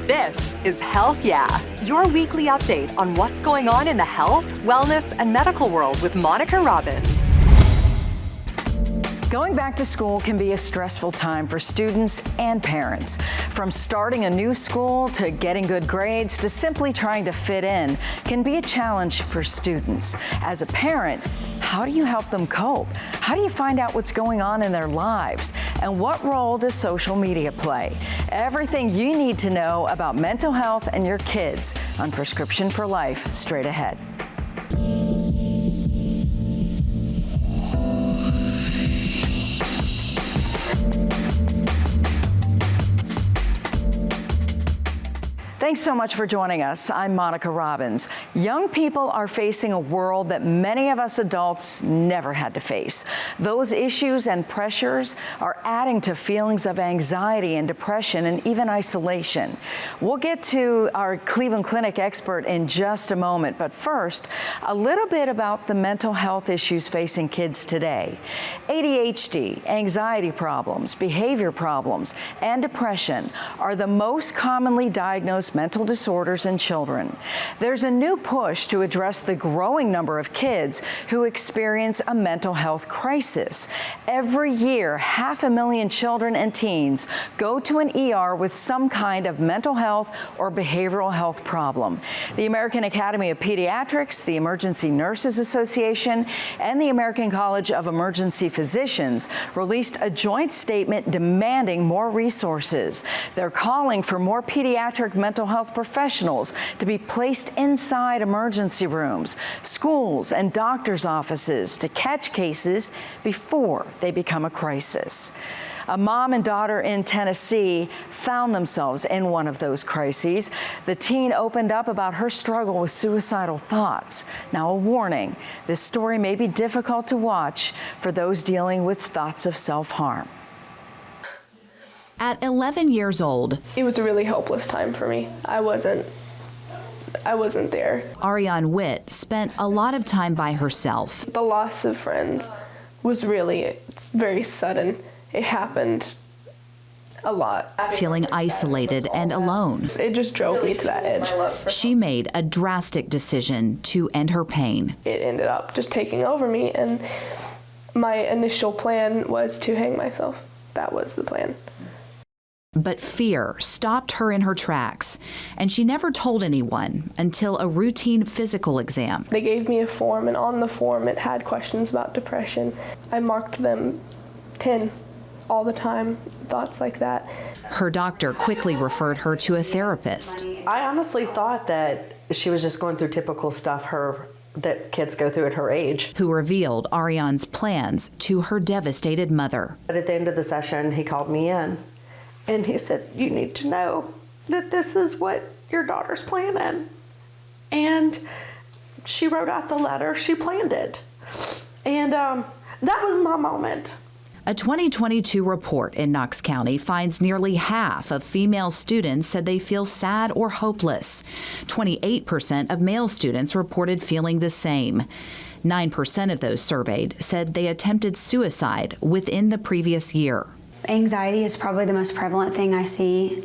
This is Health Yeah, your weekly update on what's going on in the health, wellness, and medical world with Monica Robbins. Going back to school can be a stressful time for students and parents. From starting a new school to getting good grades to simply trying to fit in can be a challenge for students. As a parent, how do you help them cope? How do you find out what's going on in their lives? And what role does social media play? Everything you need to know about mental health and your kids on Prescription for Life, straight ahead. Thanks so much for joining us. I'm Monica Robbins. Young people are facing a world that many of us adults never had to face. Those issues and pressures are adding to feelings of anxiety and depression and even isolation. We'll get to our Cleveland Clinic expert in just a moment, but first, a little bit about the mental health issues facing kids today. ADHD, anxiety problems, behavior problems, and depression are the most commonly diagnosed mental disorders in children. There's a new push to address the growing number of kids who experience a mental health crisis. Every year, 500,000 children and teens go to an ER with some kind of mental health or behavioral health problem. The American Academy of Pediatrics, the Emergency Nurses Association, and the American College of Emergency Physicians released a joint statement demanding more resources. They're calling for more pediatric mental health professionals to be placed inside emergency rooms, schools, and doctors' offices to catch cases before they become a crisis. A mom and daughter in Tennessee found themselves in one of those crises. The teen opened up about her struggle with suicidal thoughts. Now, a warning, this story may be difficult to watch for those dealing with thoughts of self-harm. At 11 years old, it was a really hopeless time for me. I wasn't there. Ariane Witt spent a lot of time by herself. The loss of friends was it's very sudden. It happened a lot. Feeling isolated and alone. It just drove me to that edge. She made a drastic decision to end her pain. It ended up just taking over me, and my initial plan was to hang myself. That was the plan. But fear stopped her in her tracks, and she never told anyone until a routine physical exam. They gave me a form, and on the form it had questions about depression. I marked them 10 all the time, thoughts like that. Her doctor quickly referred her to a therapist. I honestly thought that she was just going through typical stuff that kids go through at her age. Who revealed Ariane's plans to her devastated mother. But at the end of the session, he called me in. And he said, "You need to know that this is what your daughter's planning." And she wrote out the letter. She planned it. And that was my moment. A 2022 report in Knox County finds nearly half of female students said they feel sad or hopeless. 28% of male students reported feeling the same. 9% of those surveyed said they attempted suicide within the previous year. Anxiety is probably the most prevalent thing I see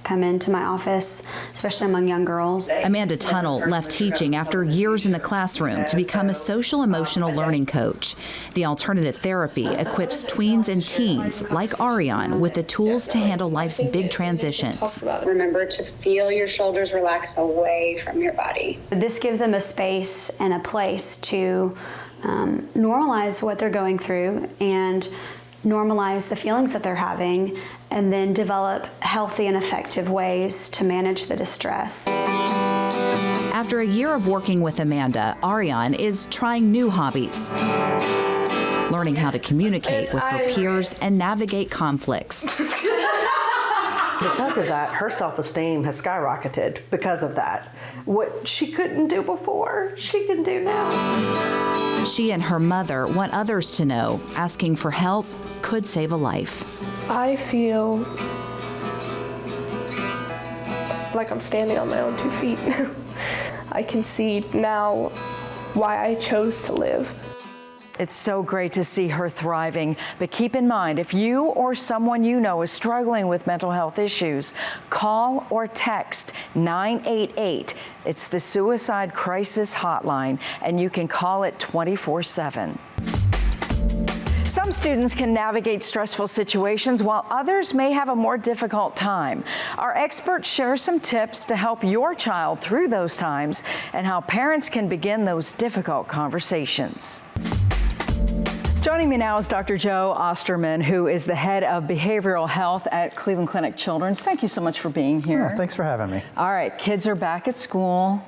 come into my office, especially among young girls. Amanda Tunnell left teaching after years in the classroom to become a social emotional learning coach. The alternative therapy equips tweens and teens like Ariane with the tools to handle life's big transitions. Remember to feel your shoulders relax away from your body. This gives them a space and a place to normalize what they're going through and normalize the feelings that they're having, and then develop healthy and effective ways to manage the distress. After a year of working with Amanda, Ariane is trying new hobbies, learning how to communicate with her peers and navigate conflicts. Because of that, her self-esteem has skyrocketed because of that. What she couldn't do before, she can do now. She and her mother want others to know asking for help could save a life. I feel like I'm standing on my own 2 feet. I can see now why I chose to live. It's so great to see her thriving. But keep in mind, if you or someone you know is struggling with mental health issues, call or text 988. It's the Suicide Crisis Hotline, and you can call it 24/7. Some students can navigate stressful situations while others may have a more difficult time. Our experts share some tips to help your child through those times and how parents can begin those difficult conversations. Joining me now is Dr. Joe Osterman, who is the head of behavioral health at Cleveland Clinic Children's. Thank you so much for being here. Yeah, thanks for having me. All right, kids are back at school.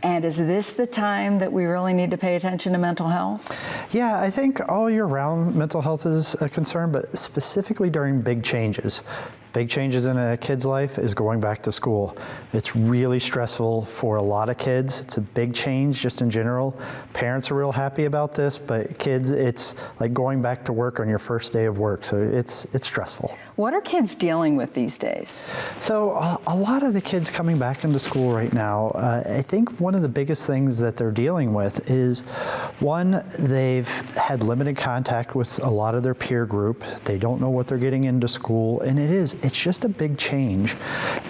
And is this the time that we really need to pay attention to mental health? Yeah, I think all year round mental health is a concern, but specifically during big changes. Big changes in a kid's life is going back to school. It's really stressful for a lot of kids. It's a big change just in general. Parents are real happy about this, but kids, it's like going back to work on your first day of work. So it's stressful. What are kids dealing with these days? So a lot of the kids coming back into school right now, I think one of the biggest things that they're dealing with is, one, they've had limited contact with a lot of their peer group. They don't know what they're getting into school, and it's just a big change.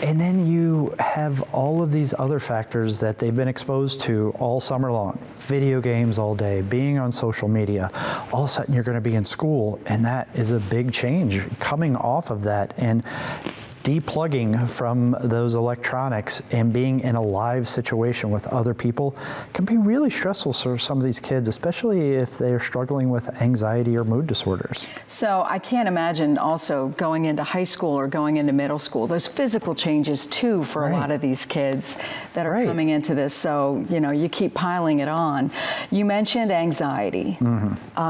And then you have all of these other factors that they've been exposed to all summer long. Video games all day, being on social media. All of a sudden you're going to be in school, and that is a big change. Coming off of that and deplugging from those electronics and being in a live situation with other people can be really stressful for some of these kids, especially if they're struggling with anxiety or mood disorders. So I can't imagine also going into high school or going into middle school. There's physical changes too for a lot of these kids that are coming into this. So, you know, you keep piling it on. You mentioned anxiety.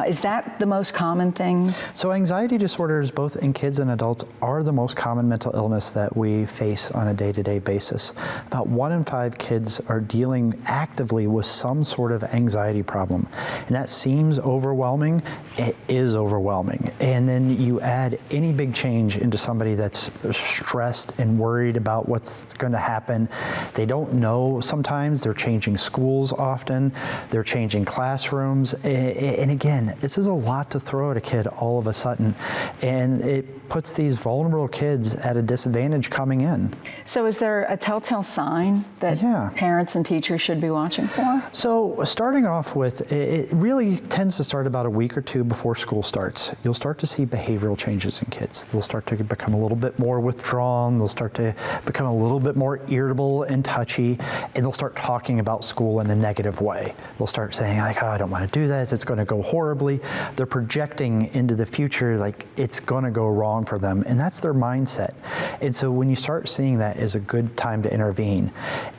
Is that the most common thing? So anxiety disorders, both in kids and adults, are the most common mental illness that we face on a day-to-day basis. About 1 in 5 kids are dealing actively with some sort of anxiety problem. And that seems overwhelming. It is overwhelming. And then you add any big change into somebody that's stressed and worried about what's going to happen. They don't know sometimes. They're changing schools often. They're changing classrooms. And again, this is a lot to throw at a kid all of a sudden. And it puts these vulnerable kids at a disadvantage coming in. So is there a telltale sign that parents and teachers should be watching for? So starting off with, it really tends to start about a week or two before school starts. You'll start to see behavioral changes in kids. They'll start to become a little bit more withdrawn. They'll start to become a little bit more irritable and touchy, and they'll start talking about school in a negative way. They'll start saying like, oh, I don't want to do this. It's going to go horribly. They're projecting into the future like it's going to go wrong for them, and that's their mindset. And so when you start seeing that, is a good time to intervene.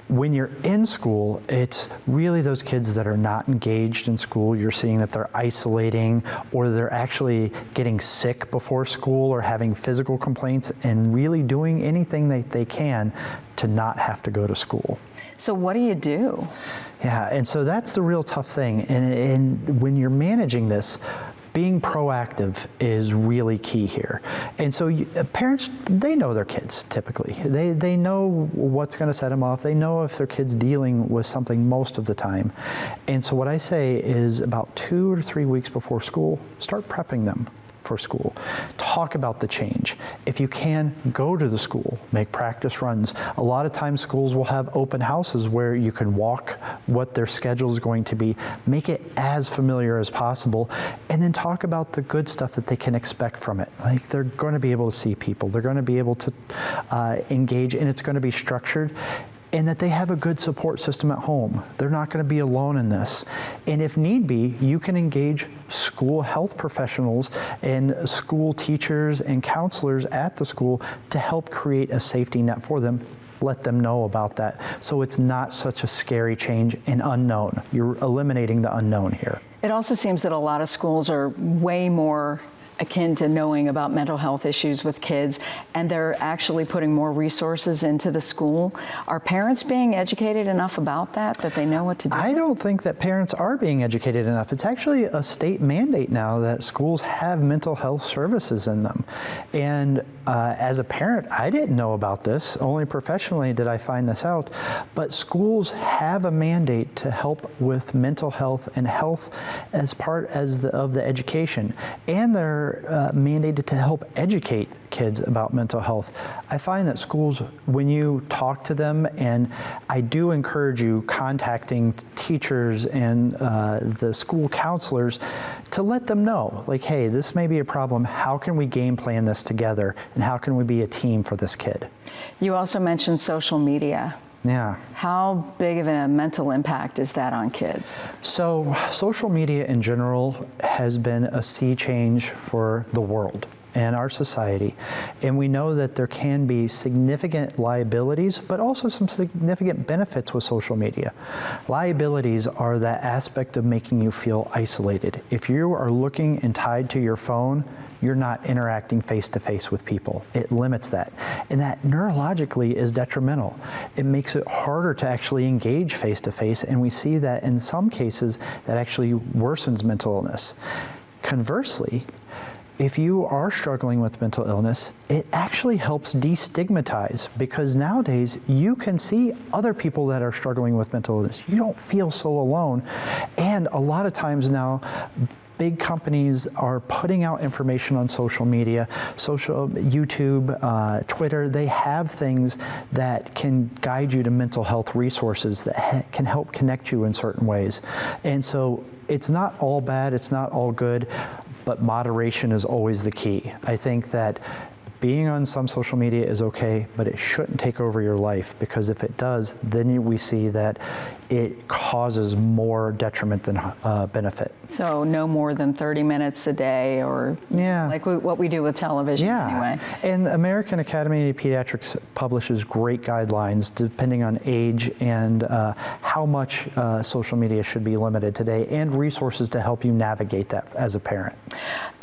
When you're in school, it's really those kids that are not engaged in school. You're seeing that they're isolating, or they're actually getting sick before school or having physical complaints, and really doing anything that they can to not have to go to school. So what do you do? Yeah, and so that's the real tough thing. And when you're managing this, being proactive is really key here. And so parents, they know their kids typically. They know what's going to set them off. They know if their kid's dealing with something most of the time. And so what I say is about 2 or 3 weeks before school, start prepping them for school. Talk about the change. If you can, go to the school, make practice runs. A lot of times schools will have open houses where you can walk what their schedule is going to be, make it as familiar as possible, and then talk about the good stuff that they can expect from it. Like they're going to be able to see people, they're going to be able to engage, and it's going to be structured, and that they have a good support system at home. They're not going to be alone in this. And if need be, you can engage school health professionals and school teachers and counselors at the school to help create a safety net for them. Let them know about that, so it's not such a scary change and unknown. You're eliminating the unknown here. It also seems that a lot of schools are way more akin to knowing about mental health issues with kids, and they're actually putting more resources into the school. Are parents being educated enough about that they know what to do? I don't think that parents are being educated enough. It's actually a state mandate now that schools have mental health services in them. And as a parent, I didn't know about this. Only professionally did I find this out. But schools have a mandate to help with mental health and health as part of the education. And they're mandated to help educate kids about mental health. I find that schools, when you talk to them, and I do encourage you contacting teachers and the school counselors to let them know, like, hey, this may be a problem. How can we game plan this together? And how can we be a team for this kid? You also mentioned social media. Yeah. How big of a mental impact is that on kids? So social media in general has been a sea change for the world and our society. And we know that there can be significant liabilities, but also some significant benefits with social media. Liabilities are that aspect of making you feel isolated. If you are looking and tied to your phone, you're not interacting face-to-face with people. It limits that. And that neurologically is detrimental. It makes it harder to actually engage face-to-face, and we see that in some cases that actually worsens mental illness. Conversely, if you are struggling with mental illness, it actually helps destigmatize, because nowadays you can see other people that are struggling with mental illness. You don't feel so alone. And a lot of times now, big companies are putting out information on social media, YouTube, Twitter. They have things that can guide you to mental health resources that can help connect you in certain ways. And so it's not all bad, it's not all good, but moderation is always the key. I think that being on some social media is okay, but it shouldn't take over your life, because if it does, then we see that it causes more detriment than benefit. So no more than 30 minutes a day, or like what we do with television anyway. And American Academy of Pediatrics publishes great guidelines depending on age and how much social media should be limited today, and resources to help you navigate that as a parent.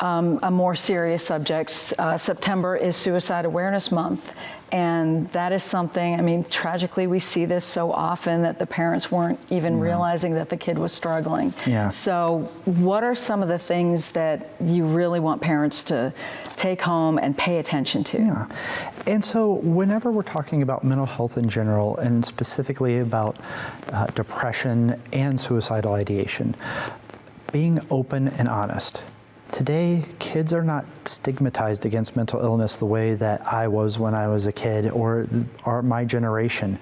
A more serious subject, September is Suicide Awareness Month. And that is something, I mean, tragically, we see this so often that the parents weren't even realizing that the kid was struggling. Yeah. So what are some of the things that you really want parents to take home and pay attention to? Yeah. And so whenever we're talking about mental health in general, and specifically about depression and suicidal ideation, being open and honest. Today, kids are not stigmatized against mental illness the way that I was when I was a kid, or my generation.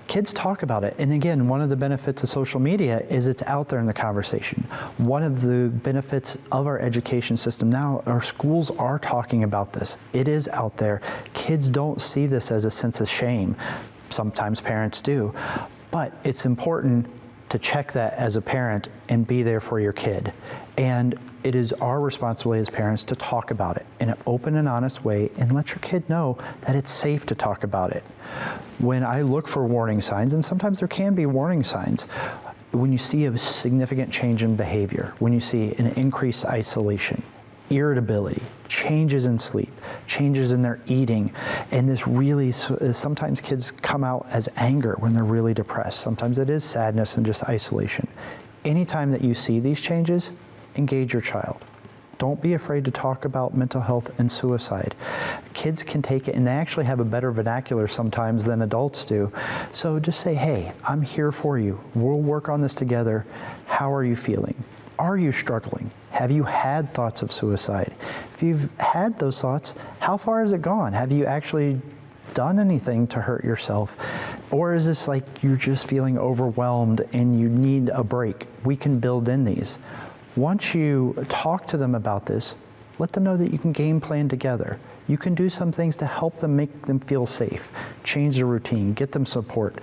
Kids talk about it. And again, one of the benefits of social media is it's out there in the conversation. One of the benefits of our education system now, our schools are talking about this. It is out there. Kids don't see this as a sense of shame. Sometimes parents do. But it's important to check that as a parent and be there for your kid. And it is our responsibility as parents to talk about it in an open and honest way, and let your kid know that it's safe to talk about it. When I look for warning signs, and sometimes there can be warning signs, when you see a significant change in behavior, when you see an increased isolation, irritability, changes in sleep, changes in their eating, and this really, sometimes kids come out as anger when they're really depressed. Sometimes it is sadness and just isolation. Anytime that you see these changes, engage your child. Don't be afraid to talk about mental health and suicide. Kids can take it, and they actually have a better vernacular sometimes than adults do. So just say, hey, I'm here for you. We'll work on this together. How are you feeling? Are you struggling? Have you had thoughts of suicide? If you've had those thoughts, how far has it gone? Have you actually done anything to hurt yourself? Or is this like you're just feeling overwhelmed and you need a break? We can build in these. Once you talk to them about this, let them know that you can game plan together. You can do some things to help them, make them feel safe, change the routine, get them support.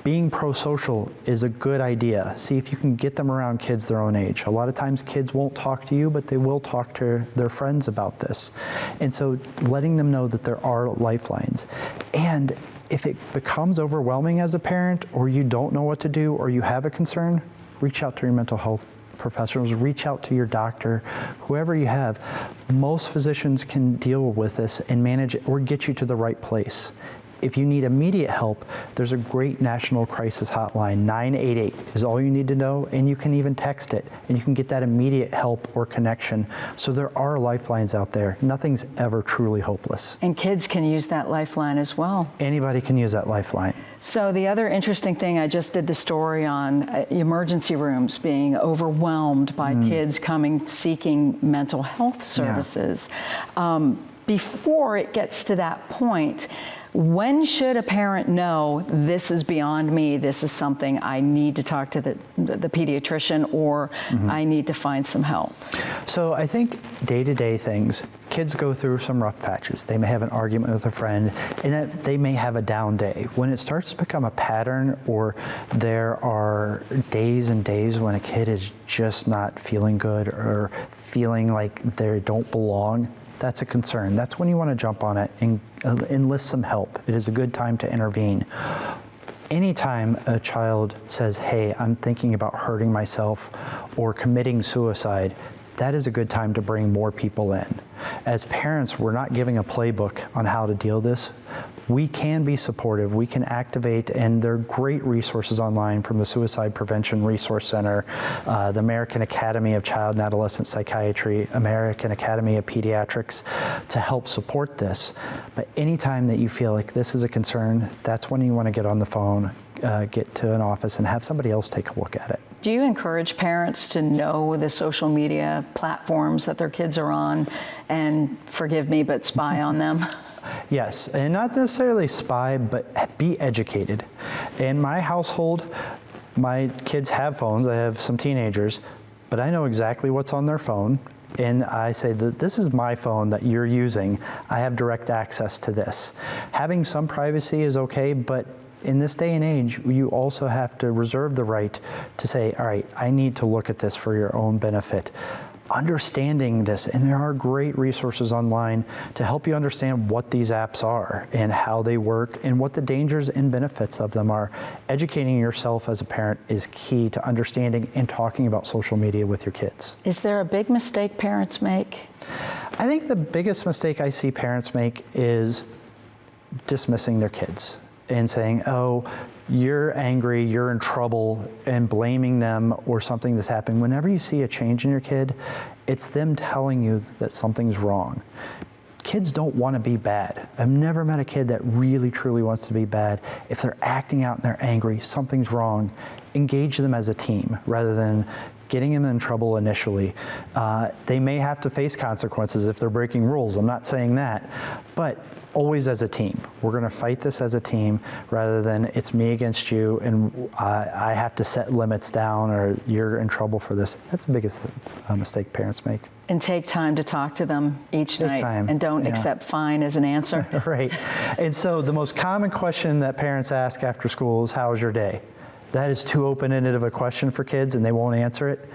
Being pro-social is a good idea. See if you can get them around kids their own age. A lot of times kids won't talk to you, but they will talk to their friends about this. And so letting them know that there are lifelines. And if it becomes overwhelming as a parent, or you don't know what to do, or you have a concern, reach out to your mental health professionals, reach out to your doctor, whoever you have. Most physicians can deal with this and manage it or get you to the right place. If you need immediate help, there's a great national crisis hotline. 988 is all you need to know, and you can even text it, and you can get that immediate help or connection. So there are lifelines out there. Nothing's ever truly hopeless. And kids can use that lifeline as well. Anybody can use that lifeline. So the other interesting thing, I just did the story on emergency rooms being overwhelmed by kids coming seeking mental health services. Before it gets to that point, when should a parent know this is beyond me, this is something I need to talk to the pediatrician, or I need to find some help? So I think day-to-day things, kids go through some rough patches. They may have an argument with a friend, and that they may have a down day. When it starts to become a pattern, or there are days and days when a kid is just not feeling good or feeling like they don't belong, that's a concern. That's when you want to jump on it and enlist some help. It is a good time to intervene. Anytime a child says, hey, I'm thinking about hurting myself or committing suicide, that is a good time to bring more people in. As parents, we're not giving a playbook on how to deal with this. We can be supportive, we can activate, and there are great resources online from the Suicide Prevention Resource Center, the American Academy of Child and Adolescent Psychiatry, American Academy of Pediatrics, to help support this. But anytime that you feel like this is a concern, that's when you want to get on the phone, get to an office and have somebody else take a look at it. Do you encourage parents to know the social media platforms that their kids are on and, forgive me, but spy on them? Yes, and not necessarily spy, but be educated. In my household, my kids have phones. I have some teenagers, but I know exactly what's on their phone. And I say that this is my phone that you're using. I have direct access to this. Having some privacy is okay, but in this day and age, you also have to reserve the right to say, all right, I need to look at this for your own benefit. Understanding this, and there are great resources online to help you understand what these apps are and how they work and what the dangers and benefits of them are. Educating yourself as a parent is key to understanding and talking about social media with your kids. Is there a big mistake parents make? I think the biggest mistake I see parents make is dismissing their kids and saying, oh, you're angry, you're in trouble, and blaming them or something that's happening. Whenever you see a change in your kid, it's them telling you that something's wrong. Kids don't want to be bad. I've never met a kid that really truly wants to be bad. If they're acting out and they're angry, something's wrong. Engage them as a team rather than getting them in trouble initially. They may have to face consequences if they're breaking rules. I'm not saying that, but always as a team. We're going to fight this as a team rather than it's me against you and I have to set limits down or you're in trouble for this. That's the biggest mistake parents make. And take time to talk to them each night and don't accept fine as an answer. Right. And so the most common question that parents ask after school is, how was your day? That is too open-ended of a question for kids and they won't answer it.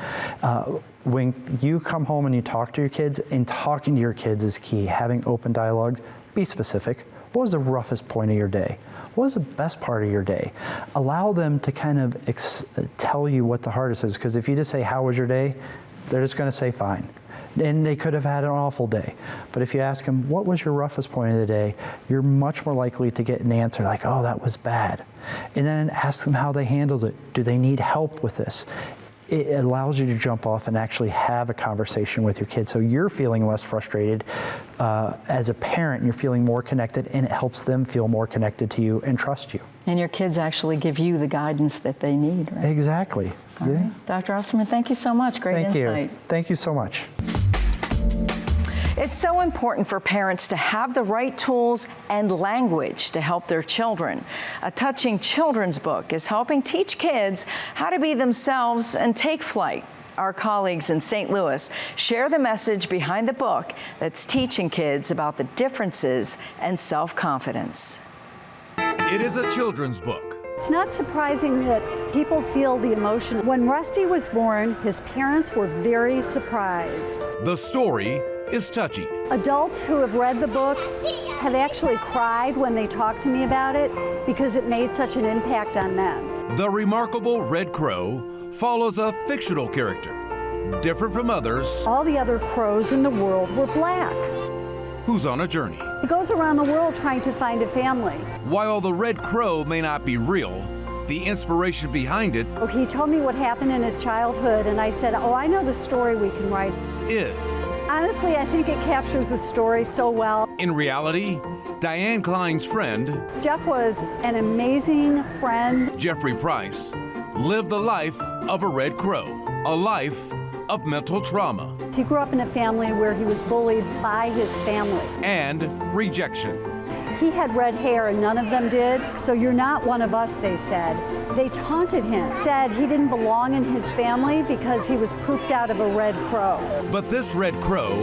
When you come home and you talk to your kids, and talking to your kids is key. Having open dialogue, be specific. What was the roughest point of your day? What was the best part of your day? Allow them to kind of tell you what the hardest is, because if you just say, how was your day? They're just going to say fine. And they could have had an awful day. But if you ask them, what was your roughest point of the day? You're much more likely to get an answer like, oh, that was bad. And then ask them how they handled it. Do they need help with this? It allows you to jump off and actually have a conversation with your kids. So you're feeling less frustrated. As a parent, you're feeling more connected, and it helps them feel more connected to you and trust you. And your kids actually give you the guidance that they need, right? Exactly. All right. Dr. Osterman, thank you so much. Great insight. Thank you so much. It's so important for parents to have the right tools and language to help their children. A touching children's book is helping teach kids how to be themselves and take flight. Our colleagues in St. Louis share the message behind the book that's teaching kids about the differences and self-confidence. It is a children's book. It's not surprising that people feel the emotion. When Rusty was born, his parents were very surprised. The story is touching. Adults who have read the book have actually cried when they talk to me about it because it made such an impact on them. The Remarkable Red Crow follows a fictional character different from others, All the other crows in the world were black. who's on a journey. He goes around the world trying to find a family. While the red crow may not be real, the inspiration behind it He told me what happened in his childhood, and I said, I know the story we can write. is. Honestly, I think it captures the story so well. In reality, Diane Klein's friend, Jeff was an amazing friend. Jeffrey Price, lived the life of a red crow, a life of mental trauma He grew up in a family where he was bullied by his family. and rejection. He had red hair and none of them did, so you're not one of us, they said. They taunted him, said he didn't belong in his family because he was pooped out of a red crow. But this red crow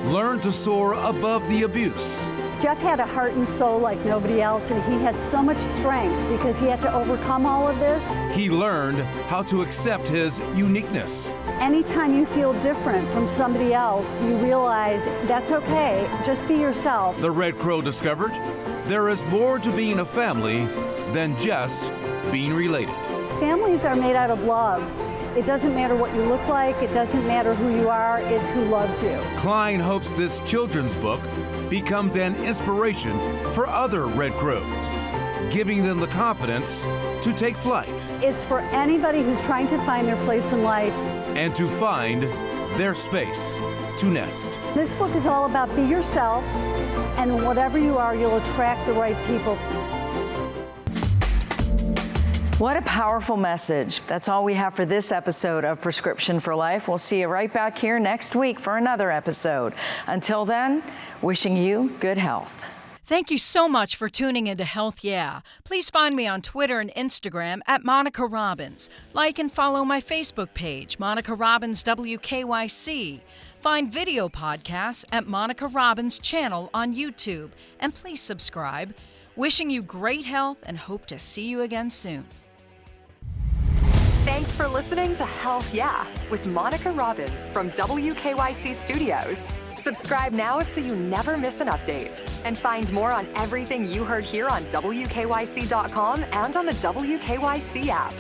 learned to soar above the abuse. Jeff had a heart and soul like nobody else, and he had so much strength because he had to overcome all of this. He learned how to accept his uniqueness. Anytime you feel different from somebody else, you realize that's okay, just be yourself. The red crow discovered there is more to being a family than just being related. Families are made out of love. It doesn't matter what you look like, it doesn't matter who you are, it's who loves you. Klein hopes this children's book becomes an inspiration for other red crows, giving them the confidence to take flight It's for anybody who's trying to find their place in life. and to find their space to nest. This book is all about be yourself, and whatever you are, you'll attract the right people. What a powerful message. That's all we have for this episode of Prescription for Life. We'll see you right back here next week for another episode. Until then, wishing you good health. Thank you so much for tuning into Health Yeah. Please find me on Twitter and Instagram at Monica Robbins. Like and follow my Facebook page, Monica Robbins WKYC. Find video podcasts at Monica Robbins channel on YouTube. And please subscribe. Wishing you great health and hope to see you again soon. Thanks for listening to Health Yeah with Monica Robbins from WKYC Studios. Subscribe now so you never miss an update. And find more on everything you heard here on WKYC.com and on the WKYC app.